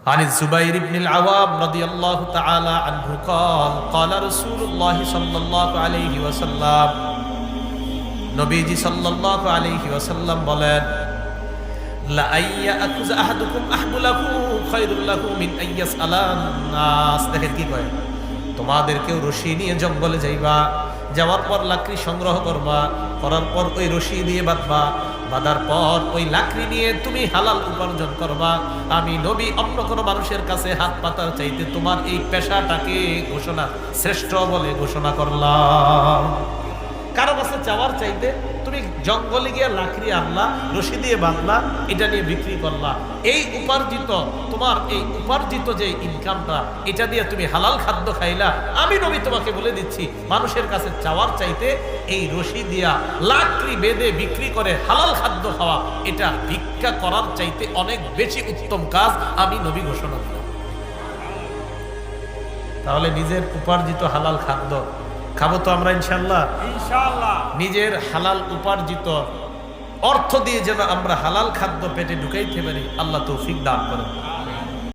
عن الزبير بن العوام رضي الله تعالى عنه قال قال رسول الله صلى الله عليه وسلم নবীজি সাল্লাল্লাহু আলাইহি ওয়াসাল্লাম বলেন লা আইয়াকুযা আহাদুকুম আহবুলাহু খায়রুল লাহু মিন আইয়াসআলান নাস। দেখেন কি কয়, তোমাদের কেউ রশি নিয়ে জঙ্গলে যাইবা, যাওয়ার পর লাকড়ি সংগ্রহ করবা, করার পর ওই রশি দিয়ে বাঁধবা, বাঁধার পর ওই লাকড়ি নিয়ে তুমি হালাল উপার্জন করবা। আমি নবী অন্য কোনো মানুষের কাছে হাত পাতার চাইতে তোমার এই পেশাটাকে ঘোষণা শ্রেষ্ঠ বলে ঘোষণা করলাম। কারো কাছে চাওয়ার চাইতে তুমি জঙ্গলে গিয়ে লাকড়ি আনলা, রশি দিয়ে বাঁধলা, এটা নিয়ে বিক্রি করলা, এই উপার্জিত তোমার এই উপার্জিত যে ইনকামটা, এটা দিয়ে তুমি হালাল খাদ্য খাইলা। আমি নবী তোমাকে বলে দিচ্ছি, মানুষের কাছে চাওয়ার চাইতে এই রশি দিয়া লাকড়ি বেঁধে বিক্রি করে হালাল খাদ্য খাওয়া, এটা ভিক্ষা করার চাইতে অনেক বেশি উত্তম কাজ আমি নবী ঘোষণা করলাম। তাহলে নিজের উপার্জিত হালাল খাদ্য খাবো তো আমরা ইনশাআল্লাহ। নিজের হালাল উপার্জিত অর্থ দিয়ে যেন আমরা হালাল খাদ্য পেটে ঢুকাইতে পারি, আল্লাহ তৌফিক দান করেন।